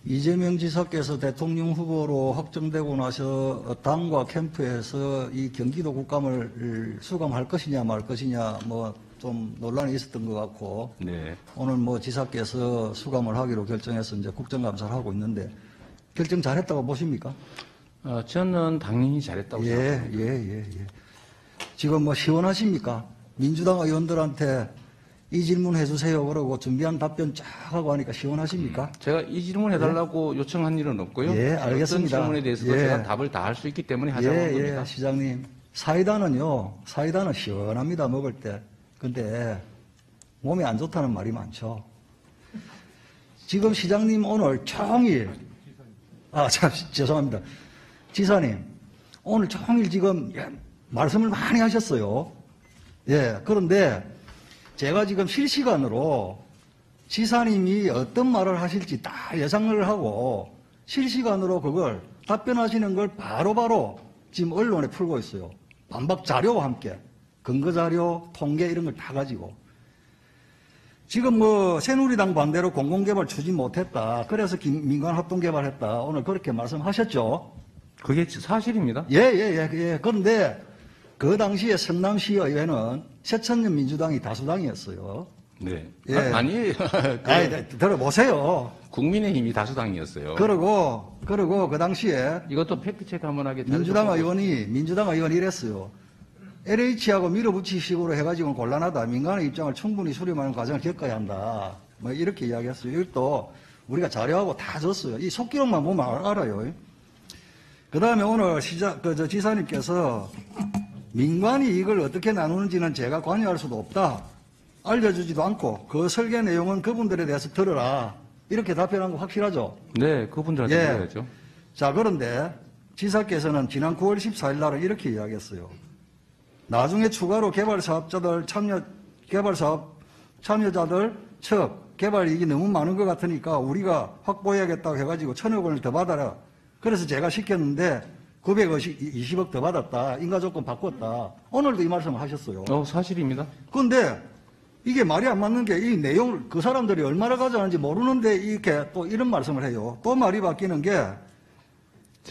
이재명 지사께서 대통령 후보로 확정되고 나서 당과 캠프에서 이 경기도 국감을 수감할 것이냐 말 것이냐 뭐 좀 논란이 있었던 것 같고 네. 오늘 뭐 지사께서 수감을 하기로 결정해서 이제 국정감사를 하고 있는데 결정 잘했다고 보십니까? 저는 당연히 잘했다고 생각합니다. 예. 지금 뭐 시원하십니까? 민주당 의원들한테 이 질문 해주세요 그러고 준비한 답변 쫙 하고 하니까 시원하십니까? 제가 이 질문 해달라고 요청한 일은 없고요. 예, 알겠습니다. 어떤 질문에 대해서도 예. 제가 답을 다 할 수 있기 때문에 하자고 한 겁니다. 시장님. 사이다는 시원합니다, 먹을 때. 근데 몸에 안 좋다는 말이 많죠. 지금 시장님 오늘 종일, 죄송합니다. 지사님, 오늘 종일 지금 말씀을 많이 하셨어요. 예, 그런데 제가 지금 실시간으로 지사님이 어떤 말을 하실지 다 예상을 하고 실시간으로 그걸 답변하시는 걸 바로바로 지금 언론에 풀고 있어요. 반박 자료와 함께. 근거 자료, 통계 이런 걸 다 가지고. 지금 뭐 새누리당 반대로 공공개발 추진 못했다. 그래서 민간 합동개발했다. 오늘 그렇게 말씀하셨죠? 그게 사실입니다. 예. 그런데 그 당시에 성남시의회는 새천년 민주당이 다수당이었어요. 네. 예. 아니에요. 들어보세요. 국민의힘이 다수당이었어요. 그리고 그 당시에 이것도 팩트체크 한번 하게 민주당 의원이 이랬어요. LH하고 밀어붙이식으로 해가지고는 곤란하다. 민간의 입장을 충분히 수렴하는 과정을 겪어야 한다. 뭐 이렇게 이야기했어요. 이것도 우리가 자료하고 다 줬어요. 이 속기록만 보면 알아요. 그 다음에 오늘 지사님께서 민간이 이걸 어떻게 나누는지는 제가 관여할 수도 없다. 알려주지도 않고 그 설계 내용은 그분들에 대해서 들어라. 이렇게 답변한 거 확실하죠? 네, 그분들한테 물어야죠. 자, 그런데 지사께서는 지난 9월 14일 날은 이렇게 이야기했어요. 나중에 추가로 개발사업 참여자들 측 개발 이익이 너무 많은 것 같으니까 우리가 확보해야겠다고 해가지고 1,000억 원을 더 받아라. 그래서 제가 시켰는데 920억 더 받았다. 인가조건 바꿨다. 오늘도 이 말씀을 하셨어요. 사실입니다. 그런데 이게 말이 안 맞는 게 이 내용을 그 사람들이 얼마나 가져가는지 모르는데 이렇게 또 이런 말씀을 해요. 또 말이 바뀌는 게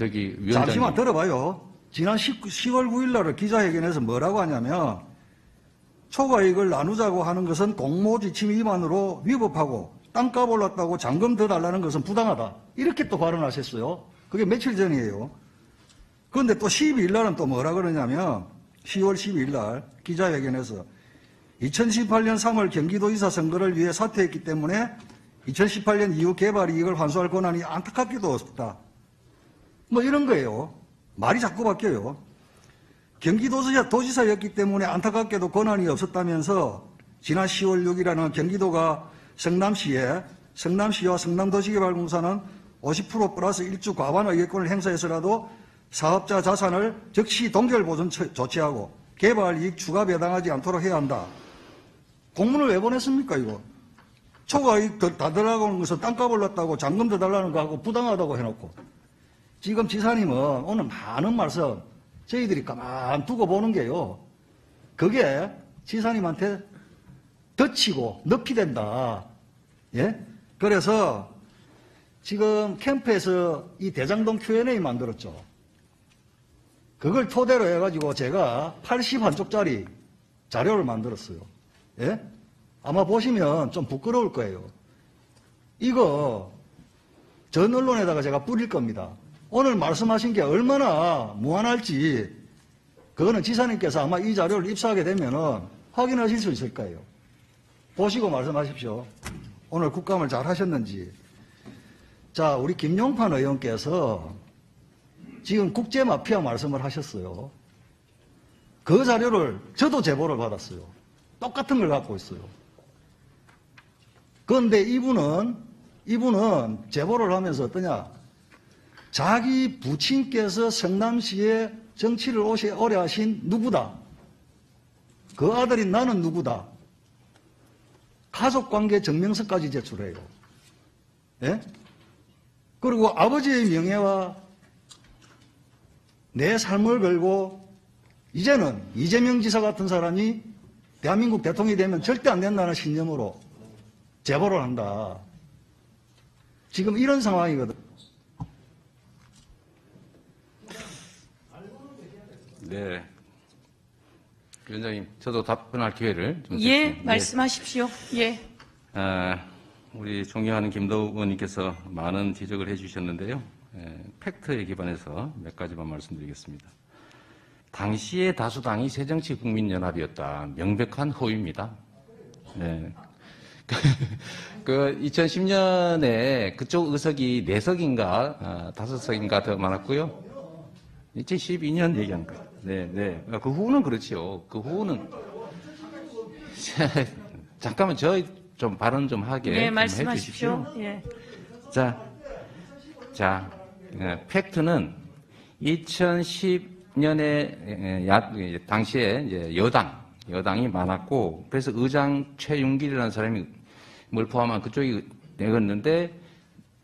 위원장님. 잠시만 들어봐요. 지난 10월 9일 날 기자회견에서 뭐라고 하냐면 초과이익을 나누자고 하는 것은 공모지침 위반으로 위법하고 땅값 올랐다고 잔금 더 달라는 것은 부당하다. 이렇게 또 발언하셨어요. 그게 며칠 전이에요. 그런데 또 12일 날은 또 뭐라 그러냐면 10월 12일 날 기자회견에서 2018년 3월 경기도지사 선거를 위해 사퇴했기 때문에 2018년 이후 개발 이익을 환수할 권한이 안타깝게도 없다. 뭐 이런 거예요. 말이 자꾸 바뀌어요. 경기도지사였기 때문에 안타깝게도 권한이 없었다면서 지난 10월 6일에는 경기도가 성남시와 성남도시개발공사는 50% 플러스 1주 과반 의결권을 행사해서라도 사업자 자산을 즉시 동결보전 조치하고 개발 이익 추가 배당하지 않도록 해야 한다. 공문을 왜 보냈습니까, 이거? 초과이익 다 들어가는 것은 땅값 올랐다고 잔금 더 달라는 거 하고 부당하다고 해놓고. 지금 지사님은 오늘 많은 말씀 저희들이 가만 두고 보는 게요. 그게 지사님한테 덧치고 늪이 된다. 예? 그래서 지금 캠프에서 이 대장동 Q&A 만들었죠. 그걸 토대로 해가지고 제가 81쪽짜리 자료를 만들었어요. 예? 아마 보시면 좀 부끄러울 거예요. 이거 전 언론에다가 제가 뿌릴 겁니다. 오늘 말씀하신 게 얼마나 무한할지 그거는 지사님께서 아마 이 자료를 입수하게 되면은 확인하실 수 있을 거예요. 보시고 말씀하십시오. 오늘 국감을 잘 하셨는지. 자, 우리 김용판 의원께서 지금 국제마피아 말씀을 하셨어요. 그 자료를 저도 제보를 받았어요. 똑같은 걸 갖고 있어요. 그런데 이분은 제보를 하면서 어떠냐. 자기 부친께서 성남시에 정치를 오래 하신 누구다. 그 아들인 나는 누구다. 가족관계 증명서까지 제출해요. 예? 그리고 아버지의 명예와 내 삶을 걸고 이제는 이재명 지사 같은 사람이 대한민국 대통령이 되면 절대 안 된다는 신념으로 제보를 한다. 지금 이런 상황이거든. 네. 위원장님, 저도 답변할 기회를 좀 예, 드릴게요. 말씀하십시오. 예. 우리 존경하는 김도우 의원님께서 많은 지적을 해주셨는데요. 팩트에 기반해서 몇 가지만 말씀드리겠습니다. 당시의 다수당이 새정치국민연합이었다. 명백한 허위입니다. 네. 2010년에 그쪽 의석이 4석인가, 5석인가 더 많았고요. 2012년 얘기한 거예요. 네. 그 후는 그렇지요. 그 후는. 잠깐만, 좀 발언 좀 하게. 네, 좀 말씀하십시오. 해주십시오. 예. 자, 팩트는 2010년에 당시에 이제 여당이 많았고, 그래서 의장 최윤길이라는 사람이 뭘 포함한 그쪽이 내었는데,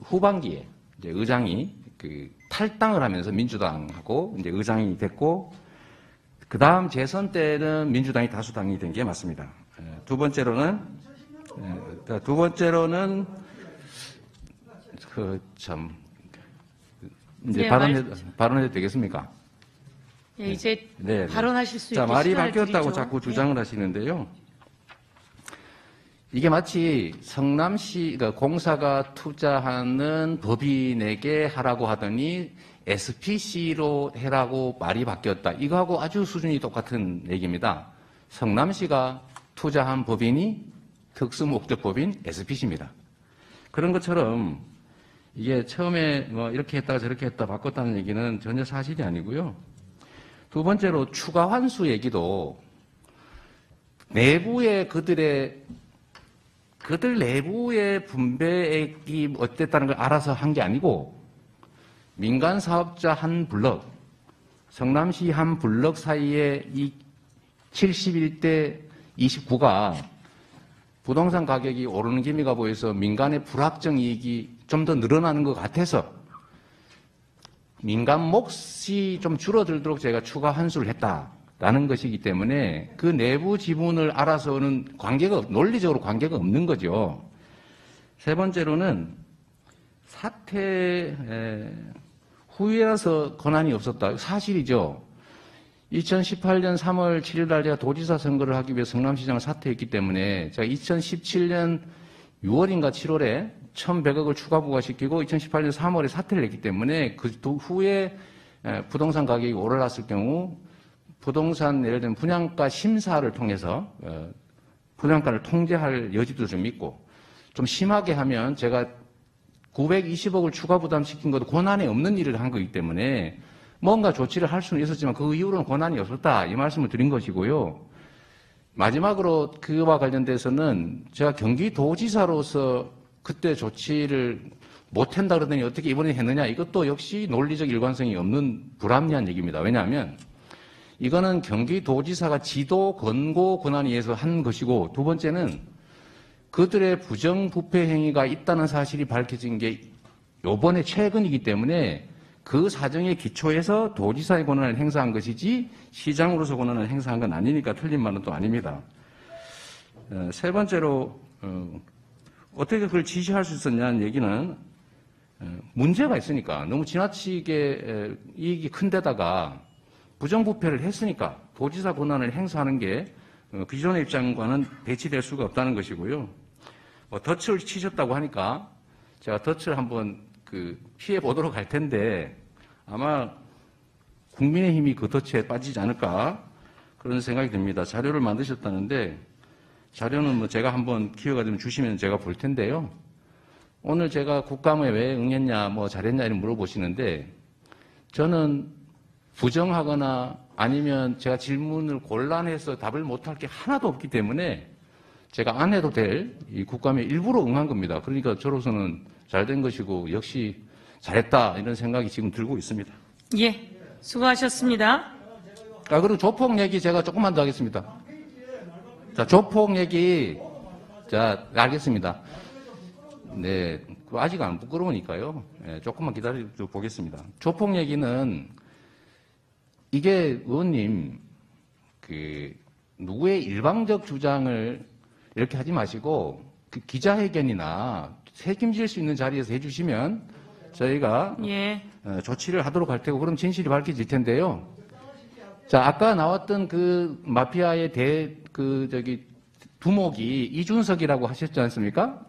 후반기에 이제 의장이 탈당을 하면서 민주당하고 이제 의장이 됐고, 그 다음 재선 때는 민주당이 다수당이 된 게 맞습니다. 두 번째로는 이제 네, 발언해도 되겠습니까? 예, 이제 네. 발언하실 수 있게 자, 말이 시간을 바뀌었다고 드리죠. 자꾸 주장을 하시는데요. 이게 마치 성남시 공사가 투자하는 법인에게 하라고 하더니 SPC로 해라고 말이 바뀌었다. 이거하고 아주 수준이 똑같은 얘기입니다. 성남시가 투자한 법인이 특수목적법인 SPC입니다. 그런 것처럼 이게 처음에 뭐 이렇게 했다가 저렇게 했다 바꿨다는 얘기는 전혀 사실이 아니고요. 두 번째로 추가 환수 얘기도 내부의 그들 내부의 분배액이 어땠다는 걸 알아서 한 게 아니고 민간 사업자 한 블럭, 성남시 한 블럭 사이에 이 71대 29가 부동산 가격이 오르는 기미가 보여서 민간의 불확정 이익이 좀 더 늘어나는 것 같아서 민간 몫이 좀 줄어들도록 제가 추가 환수를 했다라는 것이기 때문에 그 내부 지분을 알아서는 논리적으로 관계가 없는 거죠. 세 번째로는 사퇴 후이라서 권한이 없었다. 사실이죠. 2018년 3월 7일 날 제가 도지사 선거를 하기 위해 성남시장을 사퇴했기 때문에 제가 2017년 6월인가 7월에 1,100억을 추가 부과시키고 2018년 3월에 사퇴를 했기 때문에 그 후에 부동산 가격이 올라갔을 경우 부동산 예를 들면 분양가 심사를 통해서 분양가를 통제할 여지도 좀 있고 좀 심하게 하면 제가 920억을 추가 부담시킨 것도 권한이 없는 일을 한 거기 때문에 뭔가 조치를 할 수는 있었지만 그 이후로는 권한이 없었다 이 말씀을 드린 것이고요. 마지막으로 그와 관련돼서는 제가 경기도지사로서 그때 조치를 못한다 그러더니 어떻게 이번에 했느냐 이것도 역시 논리적 일관성이 없는 불합리한 얘기입니다. 왜냐하면 이거는 경기도지사가 지도 권고 권한에 의해서 한 것이고 두 번째는 그들의 부정부패 행위가 있다는 사실이 밝혀진 게 요번에 최근이기 때문에 그 사정에 기초해서 도지사의 권한을 행사한 것이지 시장으로서 권한을 행사한 건 아니니까 틀린 말은 또 아닙니다. 세 번째로 어떻게 그걸 지시할 수 있었냐는 얘기는 문제가 있으니까 너무 지나치게 이익이 큰 데다가 부정부패를 했으니까 도지사 권한을 행사하는 게 기존의 입장과는 배치될 수가 없다는 것이고요. 덫을 치셨다고 하니까 제가 덫을 한번 피해 보도록 할 텐데 아마 국민의힘이 그 덫에 빠지지 않을까 그런 생각이 듭니다. 자료를 만드셨다는데 자료는 뭐 제가 한번 기회가 되면 주시면 제가 볼 텐데요. 오늘 제가 국감에 왜 응했냐, 뭐 잘했냐 이런 물어보시는데 저는 부정하거나 아니면 제가 질문을 곤란해서 답을 못할 게 하나도 없기 때문에 제가 안 해도 될 이 국감에 일부러 응한 겁니다. 그러니까 저로서는 잘된 것이고 역시 잘했다 이런 생각이 지금 들고 있습니다. 예, 수고하셨습니다. 그리고 조폭 얘기 제가 조금만 더 하겠습니다. 자, 조폭 얘기. 자, 알겠습니다. 네, 아직 안 부끄러우니까요. 네, 조금만 기다려 보겠습니다. 조폭 얘기는 이게 의원님 누구의 일방적 주장을 이렇게 하지 마시고 기자회견이나 책임질 수 있는 자리에서 해주시면 저희가 예. 조치를 하도록 할 테고 그럼 진실이 밝혀질 텐데요. 자, 아까 나왔던 그 마피아의 두목이 이준석이라고 하셨지 않습니까?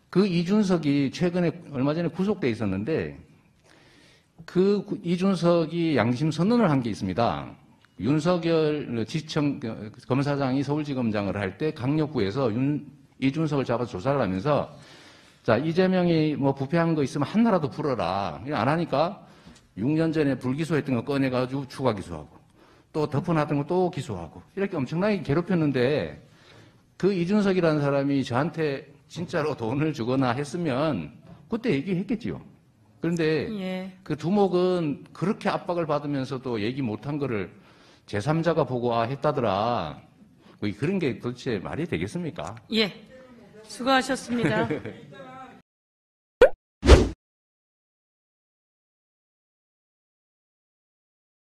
그 이준석이 최근에 얼마 전에 구속돼 있었는데 그 이준석이 양심 선언을 한 게 있습니다. 윤석열 지청 검사장이 서울지검장을 할 때 강력구에서 이준석을 잡아서 조사를 하면서 자, 이재명이 뭐 부패한 거 있으면 하나라도 풀어라. 안 하니까 6년 전에 불기소했던 거 꺼내가지고 추가 기소하고 또 덮어놨던 거 또 기소하고 이렇게 엄청나게 괴롭혔는데 그 이준석이라는 사람이 저한테 진짜로 돈을 주거나 했으면 그때 얘기했겠지요. 그런데 예. 그 두목은 그렇게 압박을 받으면서도 얘기 못한 거를 제3자가 보고 했다더라. 그런 게 도대체 말이 되겠습니까? 예. 수고하셨습니다.